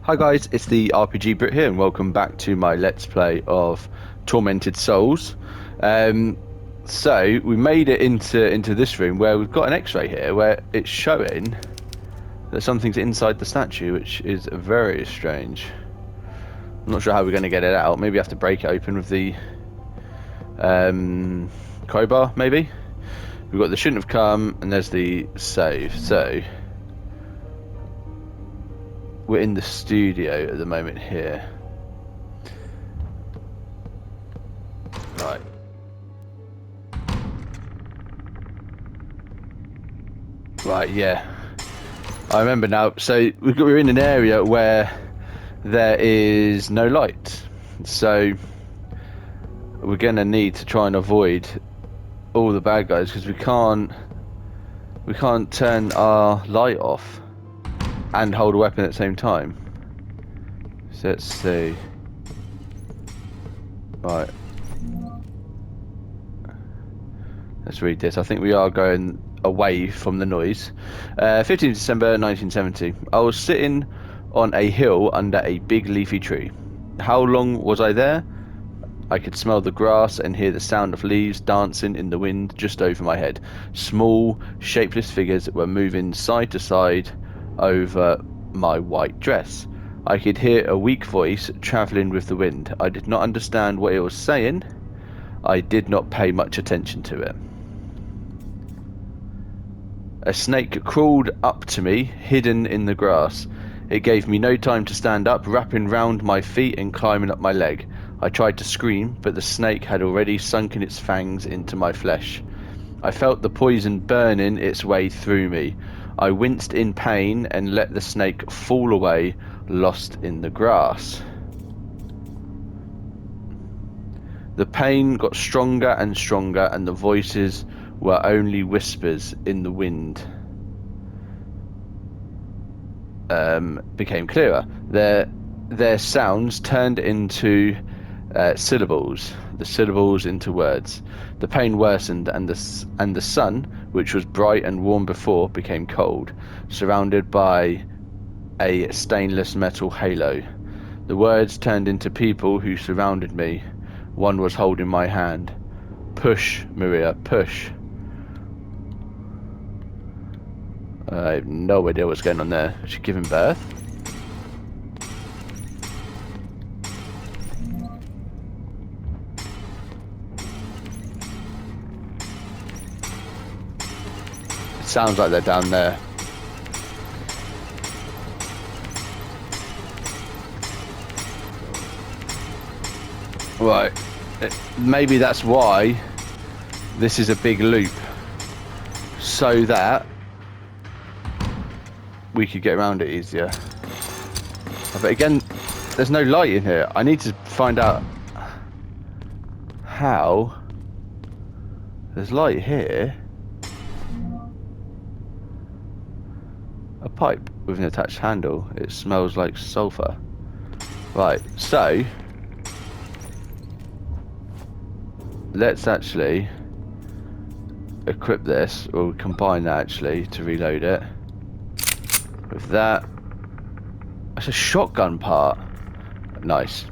Hi guys, it's the RPG Brit here, and welcome back to my Let's Play of Tormented Souls. So we made it into this room where we've got an X-ray here, where it's showing that something's inside the statue, which is very strange. I'm not sure how we're going to get it out. Maybe I have to break it open with the crowbar. Maybe we've got the shouldn't have come, and there's the save. So we're in the studio at the moment here. Right. Right, yeah. I remember now. So we're in an area where there is no light. So we're going to need to try and avoid all the bad guys because we can't turn our light off and hold a weapon at the same time. So let's see. Right. Let's read this. I think we are going away from the noise. 15th December 1970. I was sitting on a hill under a big leafy tree. How long was I there? I could smell the grass and hear the sound of leaves dancing in the wind just over my head. Small, shapeless figures were moving side to side over my white dress. I could hear a weak voice travelling with the wind. I did not understand what it was saying. I did not pay much attention to it. A snake crawled up to me, hidden in the grass. It gave me no time to stand up, wrapping round my feet and climbing up my leg. I tried to scream, but the snake had already sunken its fangs into my flesh. I felt the poison burning its way through me. I winced in pain and let the snake fall away, lost in the grass. The pain got stronger and stronger, and the voices were only whispers in the wind. Became clearer. Their sounds turned into syllables, the syllables into words. The pain worsened, and the sun, which was bright and warm before, became cold, surrounded by a stainless metal halo. The words turned into people who surrounded me. One was holding my hand. Push, Maria, push. I have no idea what's going on there. Is she giving birth? It sounds like they're down there. Right. Maybe that's why this is a big loop. So that we could get around it easier. But again, there's no light in here. I need to find out how. There's light here. A pipe with an attached handle. It smells like sulfur. Right, so let's actually equip this, or combine that actually to reload it with that. That's a shotgun part. Nice.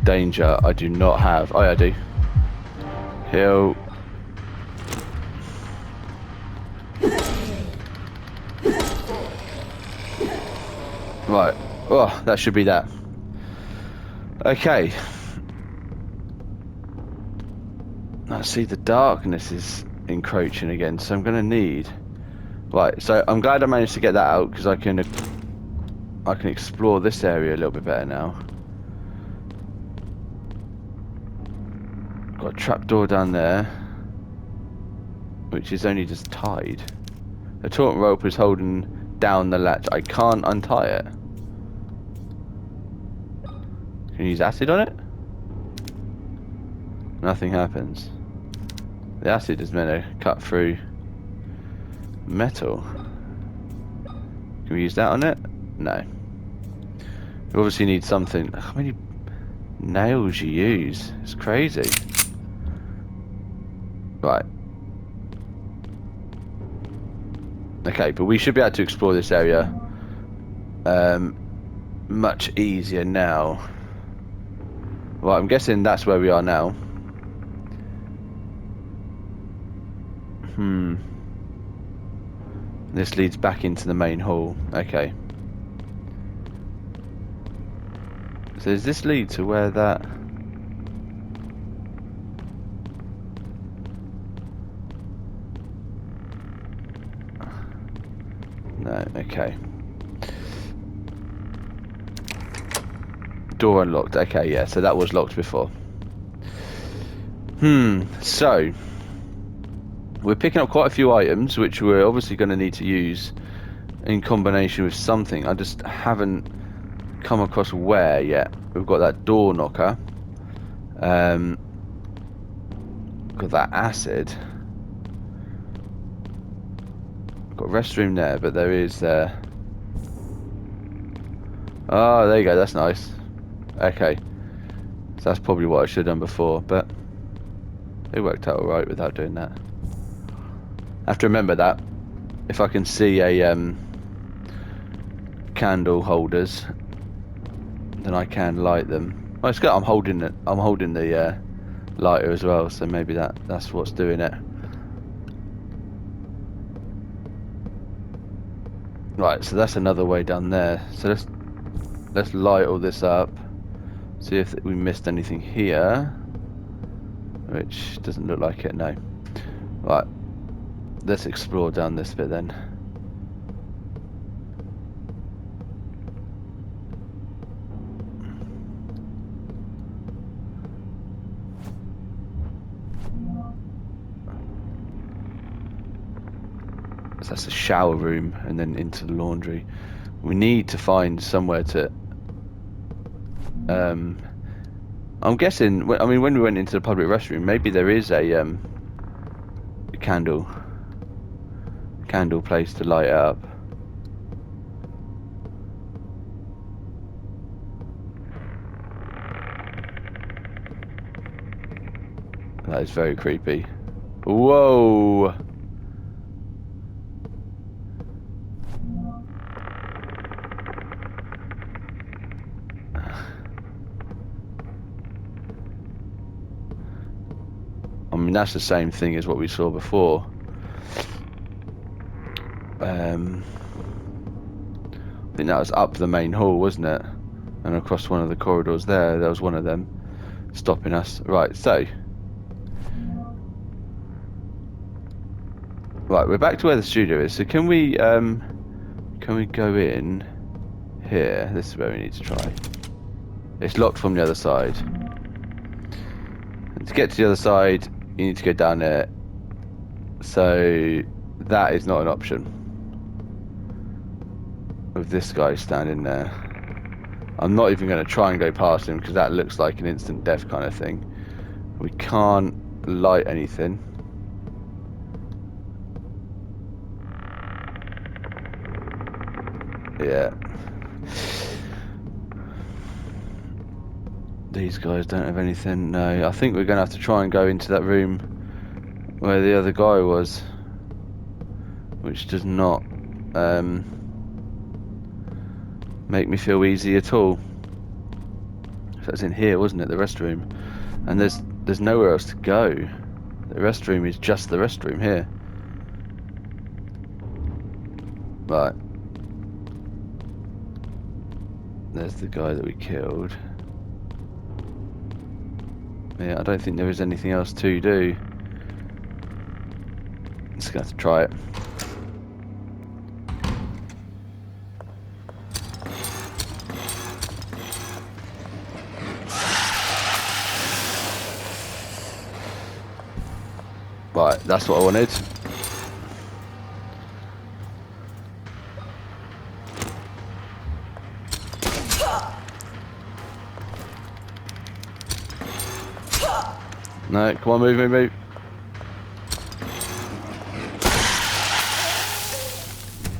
Danger, I do not have. Oh, yeah, I do. Heal. Right. Oh, that should be that. Okay. I see the darkness is encroaching again, so I'm going to need... Right, so I'm glad I managed to get that out, because I can explore this area a little bit better now. Got a trapdoor down there, which is only just tied. The taut rope is holding down the latch. I can't untie it. Can you use acid on it? Nothing happens. The acid is meant to cut through metal. Can we use that on it? No. We obviously need something. How many nails you use? It's crazy. Right. Okay, but we should be able to explore this area much easier now. Right, I'm guessing that's where we are now. This leads back into the main hall. Okay. So does this lead to where that... No, okay. Door unlocked. Okay, yeah, so that was locked before. So we're picking up quite a few items which we're obviously going to need to use in combination with something. I just haven't come across where yet. We've got that door knocker. Got that acid. Got restroom there, but there is oh, there you go, that's nice. Okay. So that's probably what I should have done before, but it worked out alright without doing that. I have to remember that. If I can see a candle holders, then I can light them. Oh, it's good. I'm holding the lighter as well, so maybe that's what's doing it. Right, so that's another way down there. So let's light all this up. See if we missed anything here, which doesn't look like it. No. Right, let's explore down this bit then. So that's the shower room and then into the laundry. We need to find somewhere to I'm guessing, I mean, when we went into the public restroom, maybe there is a candle place to light it up. That is very creepy. Whoa! I mean, that's the same thing as what we saw before. I think that was up the main hall, wasn't it? And across one of the corridors there was one of them stopping us. Right, so... Right, we're back to where the studio is. So can we go in here? This is where we need to try. It's locked from the other side. And to get to the other side, you need to go down there. So that is not an option. With this guy standing there. I'm not even going to try and go past him because that looks like an instant death kind of thing. We can't light anything. Yeah. These guys don't have anything. No, I think we're going to have to try and go into that room where the other guy was, which does not make me feel easy at all. So it's in here, wasn't it? The restroom. And there's nowhere else to go. The restroom is just the restroom here. Right. There's the guy that we killed. Yeah, I don't think there is anything else to do. Just gonna have to try it. Right, that's what I wanted. No, come on, move.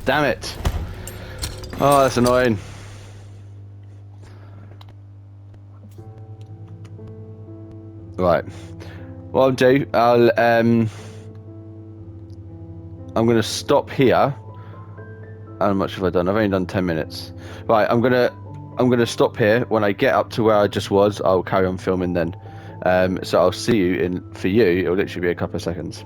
Damn it. Oh, that's annoying. Right. What I'll do, I'm gonna stop here. How much have I done? I've only done 10 minutes. Right, I'm gonna stop here. When I get up to where I just was, I'll carry on filming then. So I'll see you in, for you, it'll literally be a couple of seconds.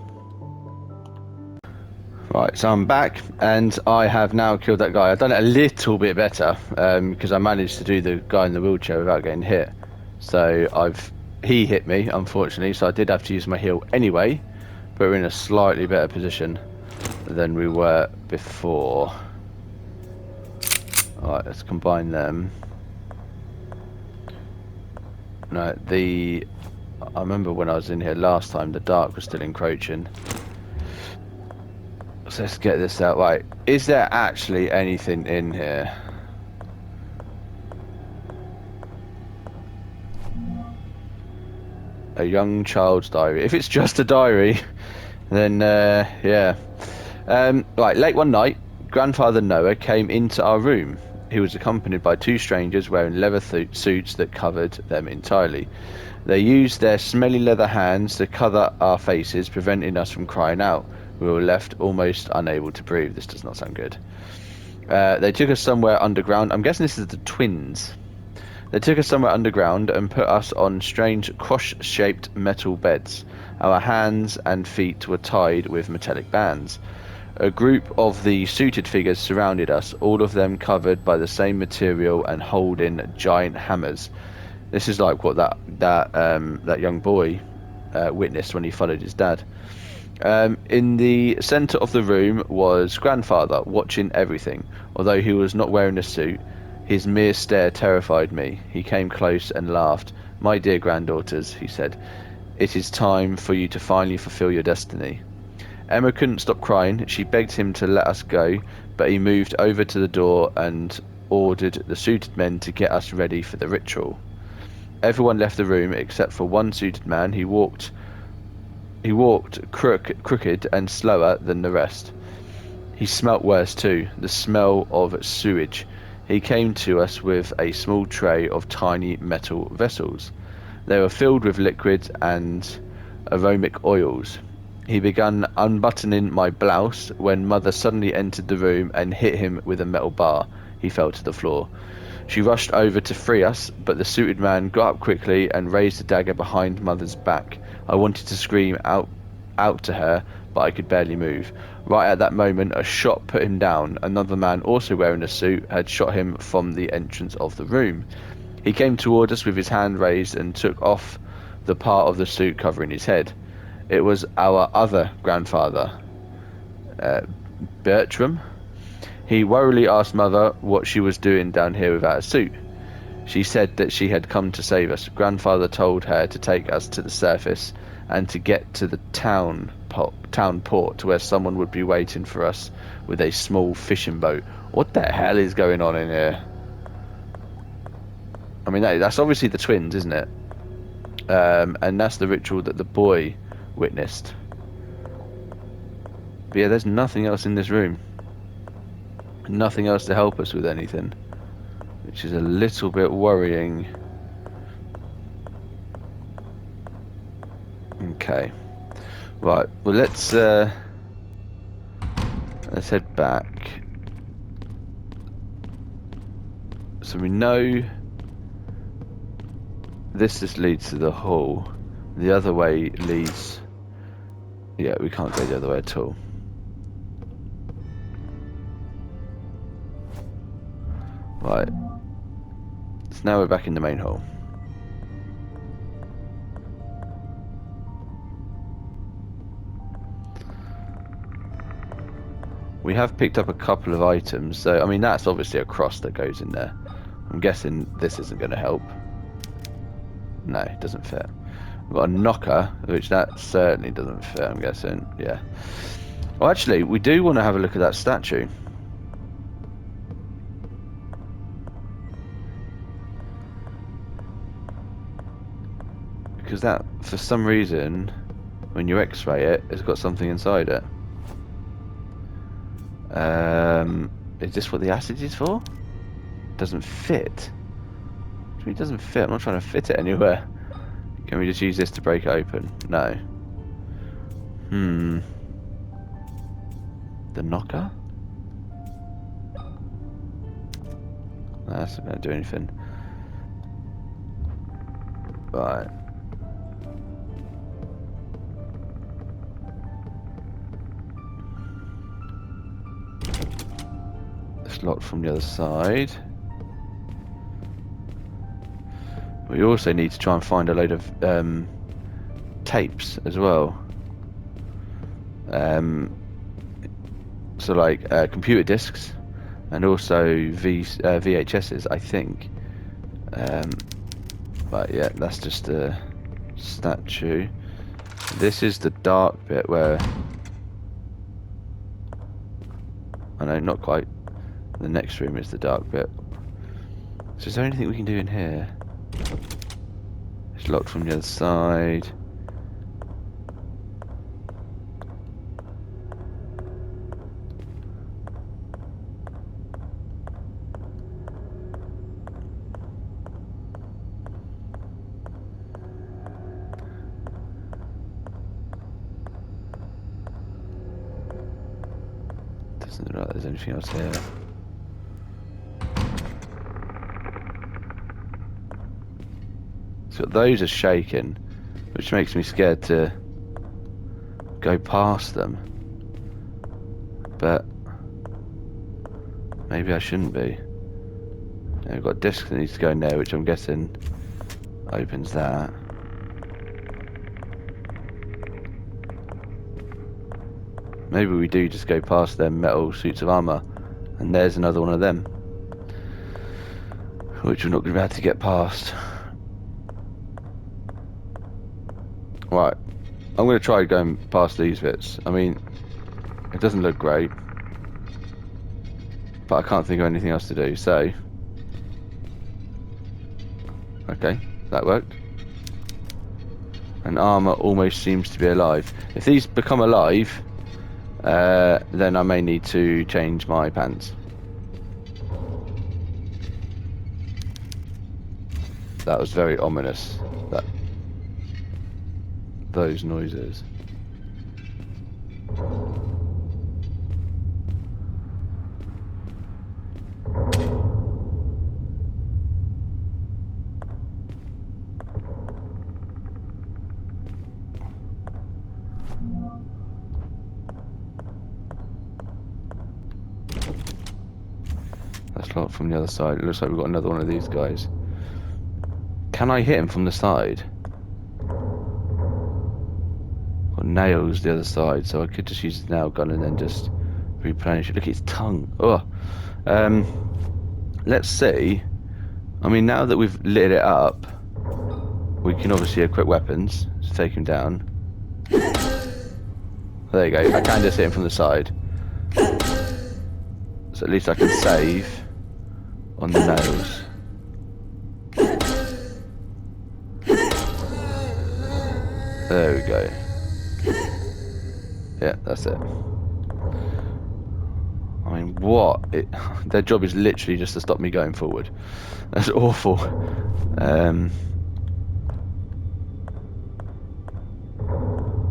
Right, so I'm back, and I have now killed that guy. I've done it a little bit better, because I managed to do the guy in the wheelchair without getting hit. So he hit me, unfortunately, so I did have to use my heal anyway, but we're in a slightly better position than we were before. Alright, let's combine them. No, I remember when I was in here last time, the dark was still encroaching. So let's get this out. Right, is there actually anything in here? A young child's diary. If it's just a diary, then yeah. Right, late one night, Grandfather Noah came into our room. He was accompanied by two strangers wearing leather suits that covered them entirely. They used their smelly leather hands to cover our faces, preventing us from crying out. We were left almost unable to breathe. This does not sound good. They took us somewhere underground. I'm guessing this is the twins. They took us somewhere underground and put us on strange cross-shaped metal beds. Our hands and feet were tied with metallic bands. A group of the suited figures surrounded us, all of them covered by the same material and holding giant hammers. This is like what that young boy witnessed when he followed his dad. In the centre of the room was Grandfather, watching everything. Although he was not wearing a suit, his mere stare terrified me. He came close and laughed. "My dear granddaughters," he said, "it is time for you to finally fulfill your destiny." Emma couldn't stop crying. She begged him to let us go, but he moved over to the door and ordered the suited men to get us ready for the ritual. Everyone left the room except for one suited man. He walked crooked and slower than the rest. He smelt worse too, the smell of sewage. He came to us with a small tray of tiny metal vessels. They were filled with liquids and aromatic oils. He began unbuttoning my blouse when Mother suddenly entered the room and hit him with a metal bar. He fell to the floor. She rushed over to free us, but the suited man got up quickly and raised the dagger behind Mother's back. I wanted to scream out to her, but I could barely move. Right at that moment, a shot put him down. Another man, also wearing a suit, had shot him from the entrance of the room. He came toward us with his hand raised and took off the part of the suit covering his head. It was our other grandfather, Bertram. He worriedly asked Mother what she was doing down here without a suit. She said that she had come to save us. Grandfather told her to take us to the surface and to get to the town port where someone would be waiting for us with a small fishing boat. What the hell is going on in here? I mean, that's obviously the twins, isn't it? And that's the ritual that the boy witnessed. But yeah, there's nothing else in this room. Nothing else to help us with anything, which is a little bit worrying. Okay, right. Well, let's head back. So we know this just leads to the hall. The other way leads. Yeah, we can't go the other way at all. Right. So now we're back in the main hall. We have picked up a couple of items, so I mean that's obviously a cross that goes in there. I'm guessing this isn't going to help. No, it doesn't fit. We've got a knocker, which that certainly doesn't fit, I'm guessing. Yeah. Well, actually, we do want to have a look at that statue. Because that, for some reason, when you x-ray it, it's got something inside it. Is this what the acid is for? Doesn't fit. It doesn't fit. I'm not trying to fit it anywhere. Can we just use this to break it open? No. The knocker? No, that's not going to do anything. Right. It's locked from the other side. We also need to try and find a load of tapes as well. So like computer discs and also VHSs, I think. But yeah, that's just a statue. This is the dark bit where... I know, not quite. The next room is the dark bit. So is there anything we can do in here? It's locked from the other side. Doesn't look like there's anything else here. So those are shaking, which makes me scared to go past them. But maybe I shouldn't be. I've got a disc that needs to go in there, which I'm guessing opens that. Maybe we do just go past them metal suits of armour, and there's another one of them, which we're not going to be able to get past. Right, I'm going to try going past these bits. I mean, it doesn't look great, but I can't think of anything else to do, so... Okay, that worked. And armour almost seems to be alive. If these become alive, then I may need to change my pants. That was very ominous. Those noises. That's locked from the other side. It looks like we've got another one of these guys. Can I hit him from the side? Got nails the other side, so I could just use the nail gun and then just replenish it. Look at his tongue. Oh. Let's see. I mean, now that we've lit it up, we can obviously equip weapons to take him down. There you go. I can just hit him from the side. So at least I can save on the nails. There we go. Yeah, that's it. I mean, what? Their job is literally just to stop me going forward. That's awful.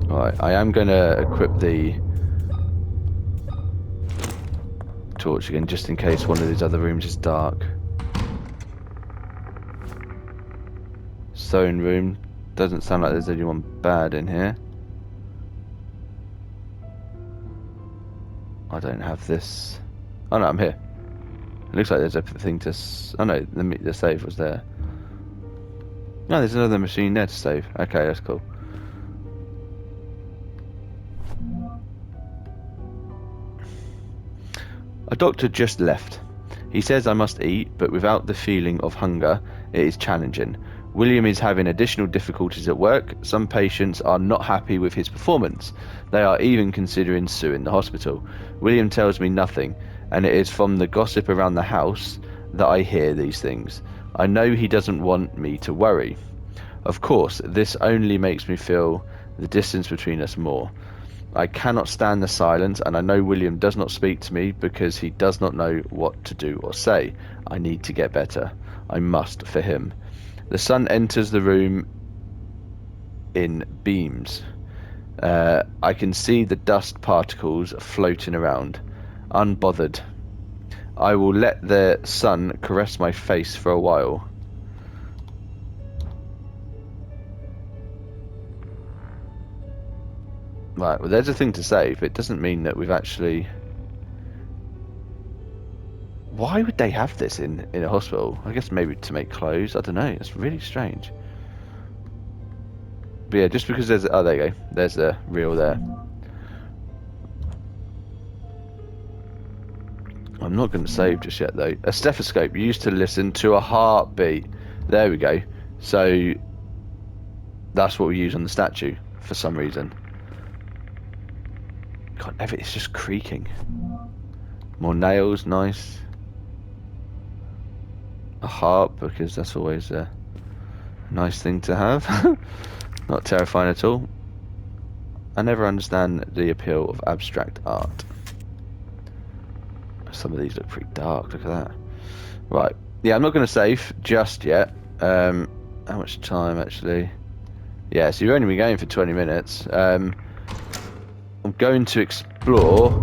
Right, I am going to equip the torch again, just in case one of these other rooms is dark. Sewing room. Doesn't sound like there's anyone bad in here. I don't have this. Oh no, I'm here. It looks like there's a thing to... Oh no, the save was there. No, there's another machine there to save. Okay, that's cool. A doctor just left. He says I must eat, but without the feeling of hunger, it is challenging. William is having additional difficulties at work. Some patients are not happy with his performance. They are even considering suing the hospital. William tells me nothing, and it is from the gossip around the house that I hear these things. I know he doesn't want me to worry. Of course, this only makes me feel the distance between us more. I cannot stand the silence, and I know William does not speak to me because he does not know what to do or say. I need to get better. I must for him. The sun enters the room in beams. I can see the dust particles floating around. Unbothered. I will let the sun caress my face for a while. Right, well, there's a thing to save. It doesn't mean that we've actually... Why would they have this in a hospital? I guess maybe to make clothes. I don't know. It's really strange. But yeah, just because there's... Oh, there you go. There's the reel there. I'm not going to save just yet, though. A stethoscope used to listen to a heartbeat. There we go. So that's what we use on the statue for some reason. God, everything's just creaking. More nails, nice. A harp, because that's always a nice thing to have. Not terrifying at all. I never understand the appeal of abstract art. Some of these look pretty dark, look at that. Right, yeah, I'm not going to save just yet. How much time, actually? Yeah, so you've only been going for 20 minutes. I'm going to explore...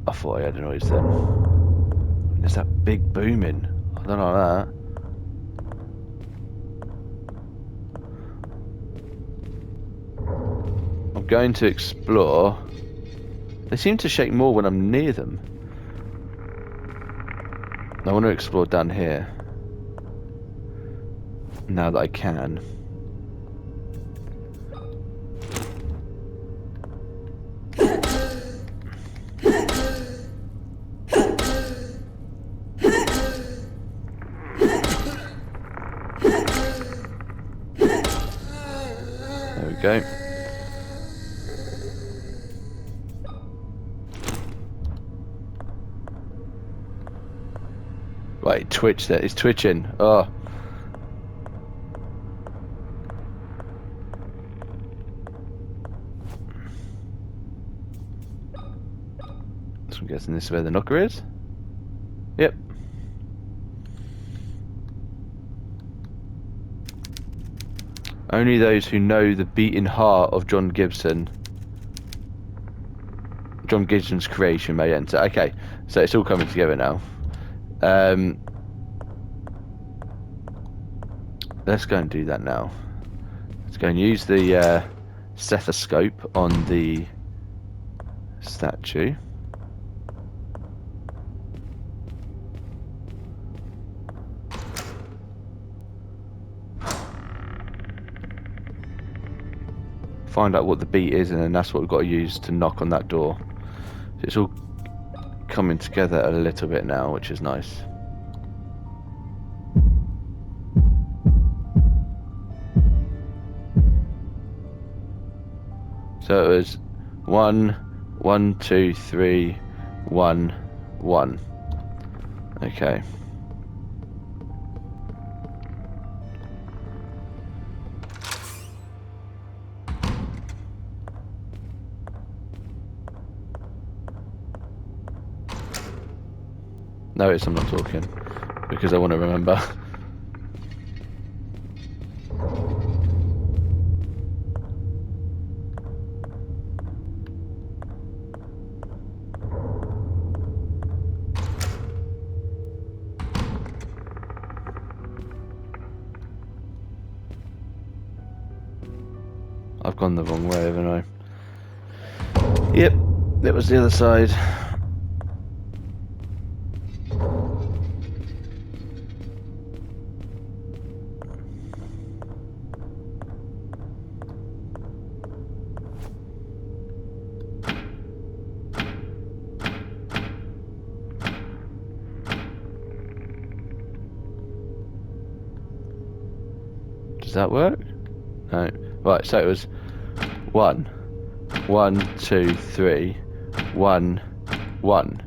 I thought I heard a noise then. There's that big booming. I don't know that. I'm going to explore. They seem to shake more when I'm near them. I want to explore down here. Now that I can. There we go. Right, twitch there. It's twitching. Oh. So I'm guessing this is where the knocker is? Yep. Only those who know the beating heart of John Gibson's creation may enter. Okay, so it's all coming together now. Let's go and do that now. Let's go and use the stethoscope on the statue. Find out what the beat is, and then that's what we've got to use to knock on that door. So it's all coming together a little bit now, which is nice. So it was 1, 1, 2, 3, 1, 1. Okay. No, I'm not talking because I want to remember. I've gone the wrong way, haven't I? Yep, it was the other side. Does that work? No. Right, so it was 1, 1, 2, 3, 1, 1.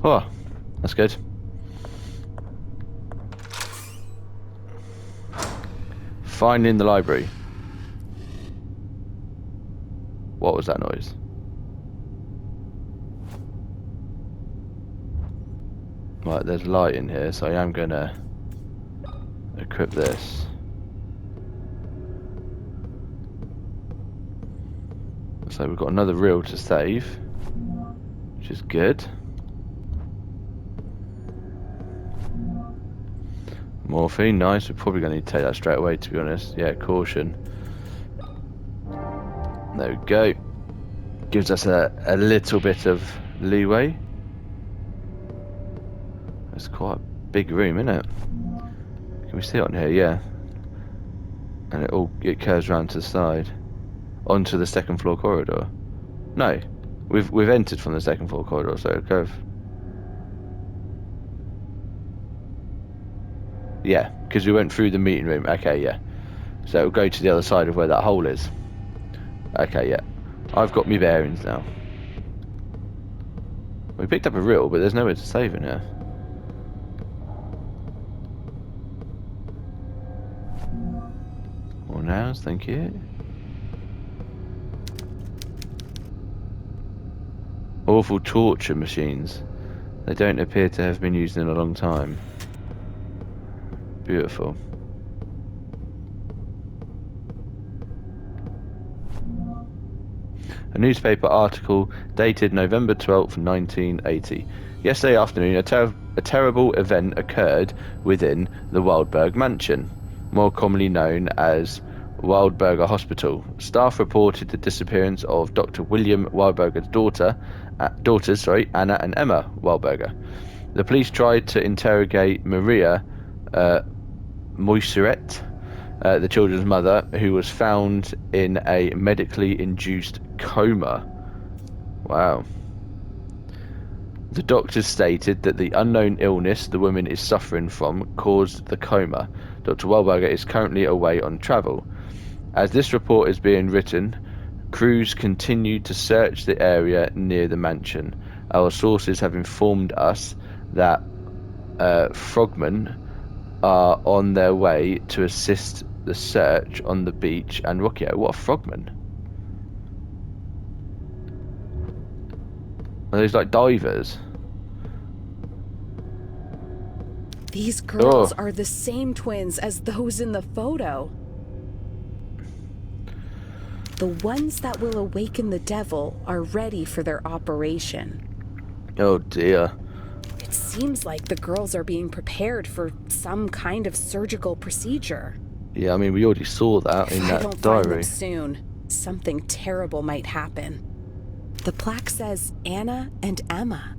Oh, that's good. Finding the library. What was that noise? Right, there's light in here, so I am gonna equip this. So we've got another reel to save, which is good. Morphine, nice. We're probably going to need to take that straight away, to be honest. Yeah, caution. There we go. Gives us a little bit of leeway. It's quite a big room, isn't it? Can we see it on here? Yeah. And it curves around to the side. Onto the second floor corridor. No. We've entered from the second floor corridor, so it'll curve. Yeah, because we went through the meeting room. Okay, yeah. So it'll go to the other side of where that hole is. Okay, yeah. I've got me bearings now. We picked up a reel, but there's nowhere to save in here. More nows, thank you. Awful torture machines. They don't appear to have been used in a long time. Beautiful. A newspaper article dated November 12th, 1980. Yesterday afternoon, a terrible event occurred within the Wildberg mansion, more commonly known as Wildberger Hospital. Staff reported the disappearance of Dr. William Wildberger's daughters, Anna and Emma Wildberger. The police tried to interrogate Maria Moisseret, the children's mother, who was found in a medically induced coma. Wow. The doctors stated that the unknown illness the woman is suffering from caused the coma. Dr. Wellberger is currently away on travel. As this report is being written, crews continue to search the area near the mansion. Our sources have informed us that frogmen are on their way to assist the search on the beach and Rocky. What are frogmen? Are those like divers? These girls are the same twins as those in the photo. The ones that will awaken the devil are ready for their operation. Oh dear. It seems like the girls are being prepared for some kind of surgical procedure. Yeah, I mean, we already saw that in that diary. If I don't find them soon, something terrible might happen. The plaque says Anna and Emma.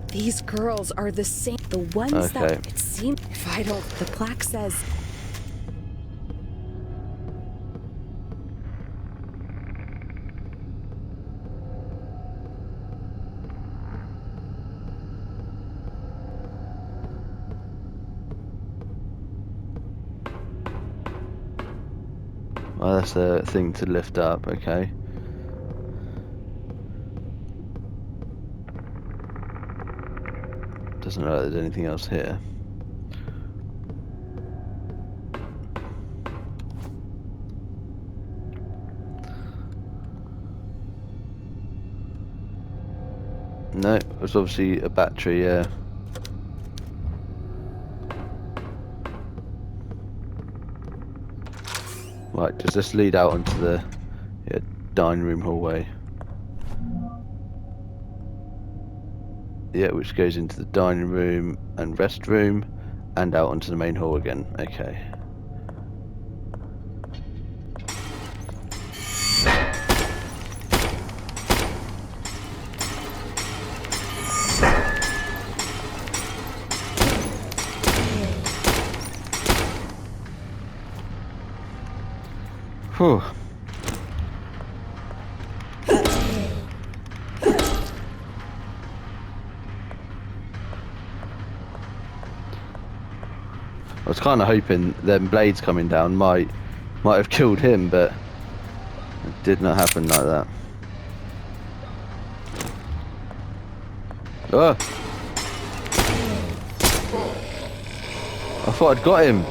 These girls are the same. The ones that it seems. If I don't, the plaque says. Oh, that's a thing to lift up, okay. Doesn't look like there's anything else here. No, it's obviously a battery, yeah. Right, does this lead out onto the dining room hallway? Yeah, which goes into the dining room and restroom and out onto the main hall again. Okay. Whew. I was kind of hoping them blades coming down might have killed him, but it did not happen like that. Oh! I thought I'd got him.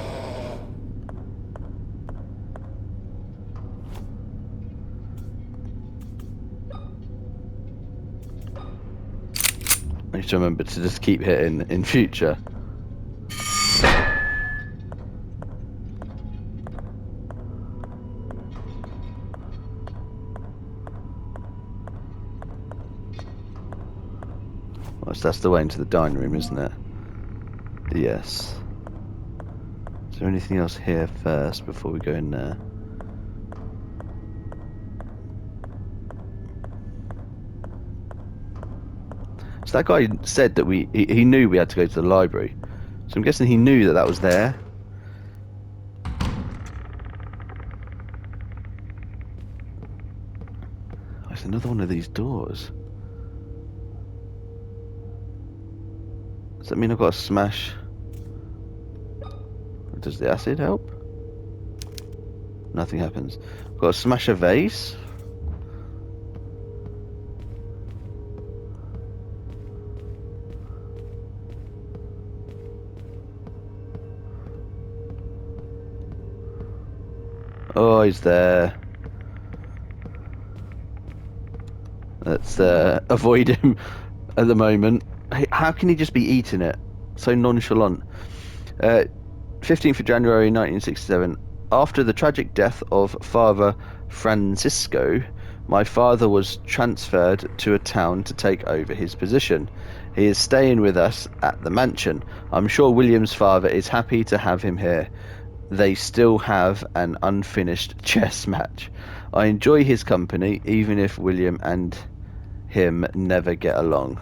I need to remember to just keep hitting in future. Well, that's the way into the dining room, isn't it? Yes. Is there anything else here first before we go in there? So that guy said that he knew we had to go to the library. So I'm guessing he knew that that was there. Oh, it's another one of these doors. Does that mean I've got to smash? Does the acid help? Nothing happens. I've got to smash a vase. Oh, he's there. Let's avoid him at the moment. Hey, how can he just be eating it? So nonchalant. 15th of January 1967. After the tragic death of Father Francisco, my father was transferred to a town to take over his position. He is staying with us at the mansion. I'm sure William's father is happy to have him here. They still have an unfinished chess match. I enjoy his company, even if William and him never get along.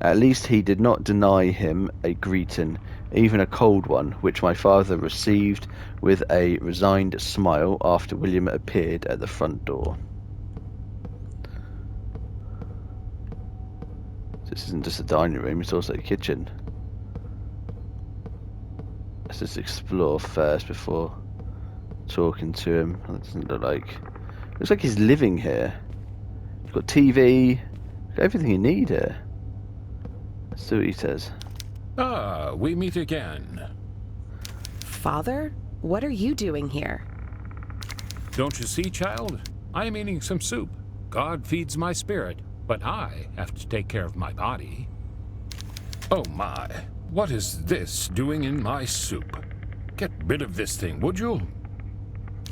At least he did not deny him a greeting, even a cold one, which my father received with a resigned smile after William appeared at the front door. This isn't just a dining room, it's also a kitchen. Let's just explore first before talking to him. That doesn't look like... Looks like he's living here. He's got TV, got everything you need here. Let's see what he says. Ah, we meet again. Father, what are you doing here? Don't you see, child? I am eating some soup. God feeds my spirit, but I have to take care of my body. Oh my, what is this doing in my soup? Get rid of this thing, would you?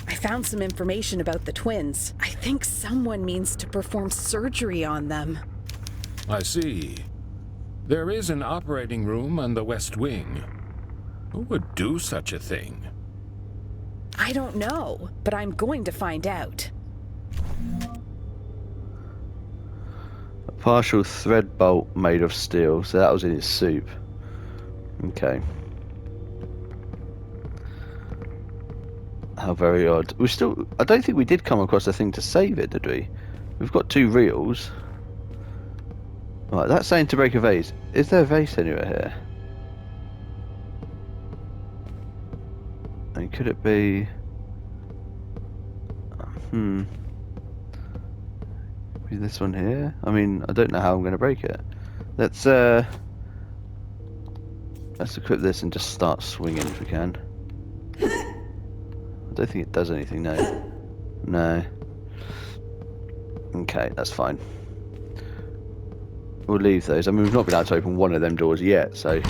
I found some information about the twins. I think someone means to perform surgery on them. I see. There is an operating room on the West Wing. Who would do such a thing? I don't know, but I'm going to find out. A partial thread bolt made of steel, so that was in his soup. Okay. How very odd. I don't think we did come across a thing to save it, did we? We've got 2 reels. Right, that's saying to break a vase. Is there a vase anywhere here? And could it be... Maybe this one here? I mean, I don't know how I'm going to break it. Let's equip this and just start swinging if we can. I don't think it does anything, no. No. Okay, that's fine. We'll leave those. I mean, we've not been able to open one of them doors yet, so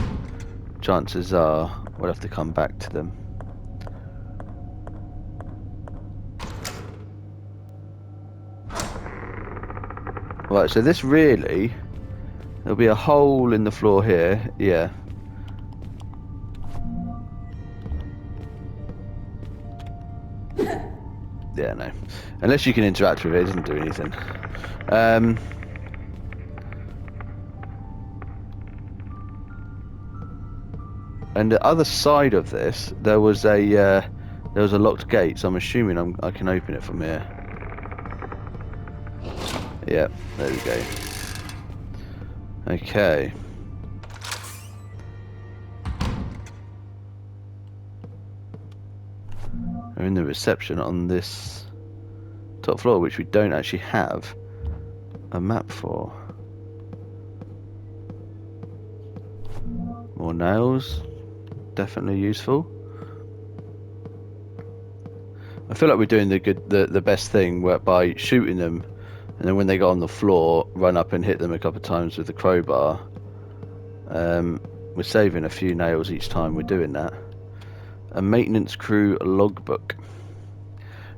chances are we'll have to come back to them. Right, so this really... There'll be a hole in the floor here. Yeah. Yeah, no. Unless you can interact with it, it doesn't do anything. And the other side of this, there was a locked gate, so I'm assuming I can open it from here. Yeah, there we go. Okay. We're in the reception on this top floor, which we don't actually have a map for. More nails. Definitely useful. I feel like we're doing the best thing by shooting them, and then when they go on the floor, run up and hit them a couple of times with the crowbar. We're saving a few nails each time we're doing that. A maintenance crew logbook.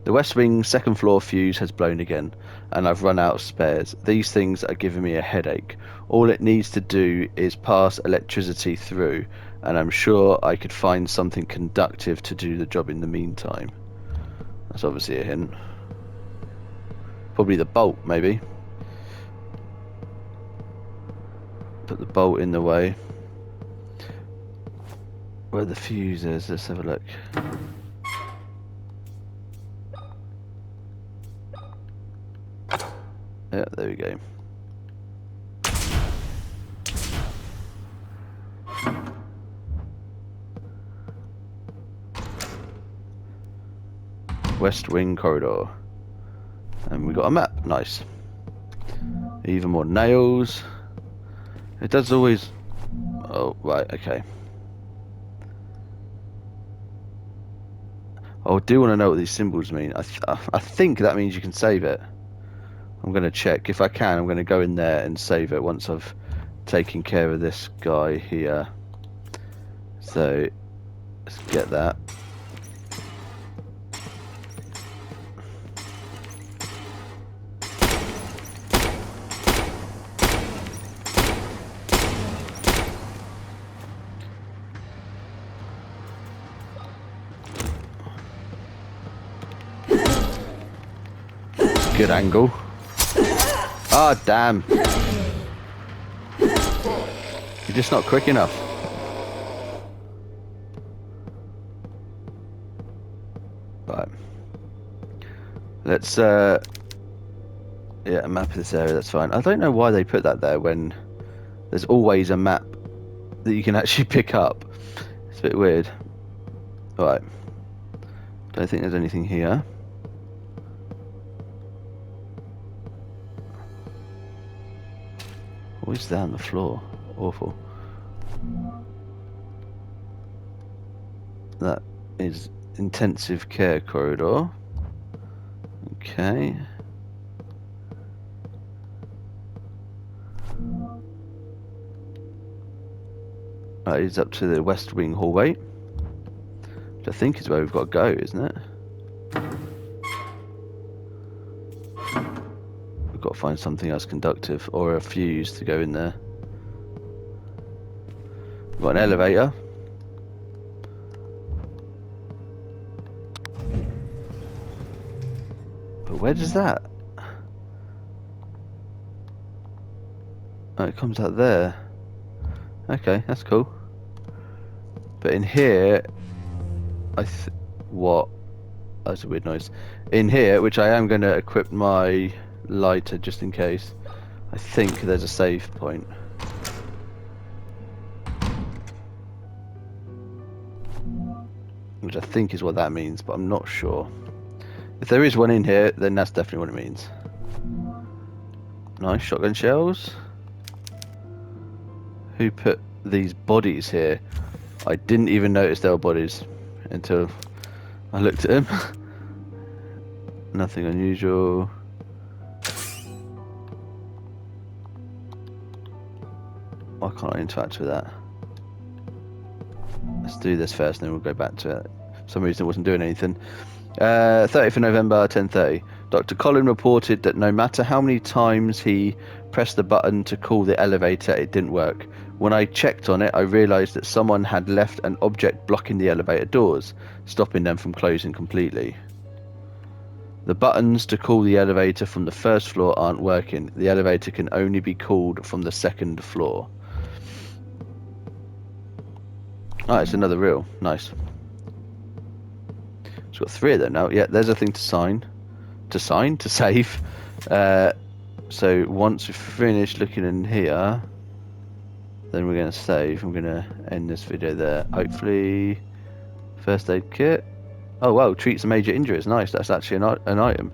The West Wing second floor fuse has blown again, and I've run out of spares. These things are giving me a headache. All it needs to do is pass electricity through, and I'm sure I could find something conductive to do the job in the meantime. That's obviously a hint. Probably the bolt, maybe. Put the bolt in the way. Where the fuse is, let's have a look. Yeah, there we go. West Wing corridor. And we got a map. Nice. Even more nails. It does always... Oh, right, okay. I do want to know what these symbols mean. I think that means you can save it. I'm going to check. If I can, I'm going to go in there and save it once I've taken care of this guy here. So, let's get that. Good angle. Ah, damn. You're just not quick enough. Right. Let's, yeah, a map of this area, that's fine. I don't know why they put that there when there's always a map that you can actually pick up. It's a bit weird. Right. Don't think there's anything here. What is that on the floor? Awful. That is intensive care corridor. Okay. That is up to the West Wing hallway, which I think is where we've got to go, isn't it? We've got to find something else conductive, or a fuse to go in there. We've got an elevator. But where does that? Oh, it comes out there. Okay, that's cool. But in here, what? That's a weird noise. In here, which I am going to equip my lighter just in case. I think there's a save point. Which I think is what that means, but I'm not sure. If there is one in here, then that's definitely what it means. Nice shotgun shells. Who put these bodies here? I didn't even notice they were bodies until I looked at them. Nothing unusual. Why can't I interact with that? Let's do this first, and then we'll go back to it. For some reason it wasn't doing anything. 30th of November, 10:30. Dr. Collin reported that no matter how many times he pressed the button to call the elevator, it didn't work. When I checked on it, I realised that someone had left an object blocking the elevator doors, stopping them from closing completely. The buttons to call the elevator from the first floor aren't working. The elevator can only be called from the second floor. Ah, it's another reel. Nice. It's got 3 of them now. Yeah, there's a thing to sign. To save. So once we've finished looking in here, then we're going to save. I'm going to end this video there. Hopefully, first aid kit. Oh wow, treats major injuries. Nice, that's actually an item.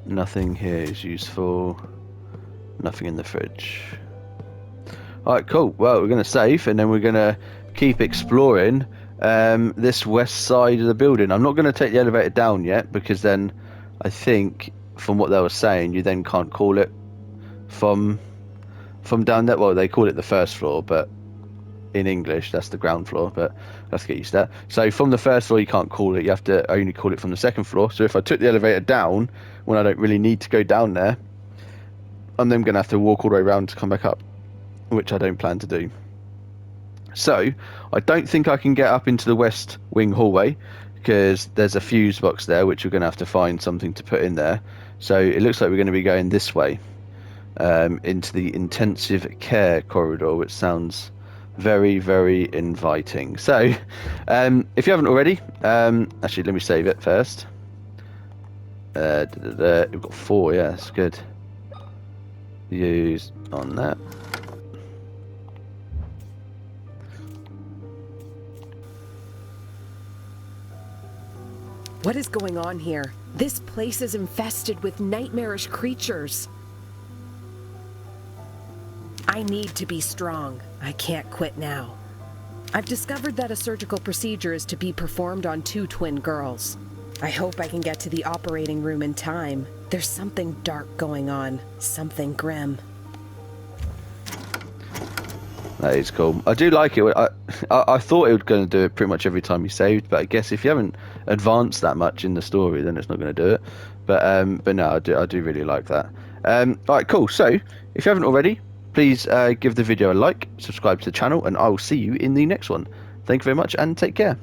Nothing here is useful. Nothing in the fridge. Alright, cool. Well, we're going to save, and then we're going to keep exploring this west side of the building. I'm not going to take the elevator down yet, because then I think, from what they were saying, you then can't call it from down there. Well, they call it the first floor, but in English, that's the ground floor, but let's get used to that. So from the first floor, you can't call it. You have to only call it from the second floor. So if I took the elevator down, when I don't really need to go down there, I'm then going to have to walk all the way around to come back up, which I don't plan to do. So I don't think I can get up into the west wing hallway, because there's a fuse box there, which we're going to have to find something to put in there. So it looks like we're going to be going this way, into the intensive care corridor, which sounds very, very inviting. So if you haven't already, actually let me save it first. We've got 4, yeah, that's good. Use on that. What is going on here? This place is infested with nightmarish creatures. I need to be strong. I can't quit now. I've discovered that a surgical procedure is to be performed on 2 twin girls. I hope I can get to the operating room in time. There's something dark going on, something grim. That is cool. I do like it. I thought it was going to do it pretty much every time you saved, but I guess if you haven't advanced that much in the story, then it's not going to do it. But no, I do really like that. All right, cool. So if you haven't already, please give the video a like, subscribe to the channel, and I will see you in the next one. Thank you very much, and take care.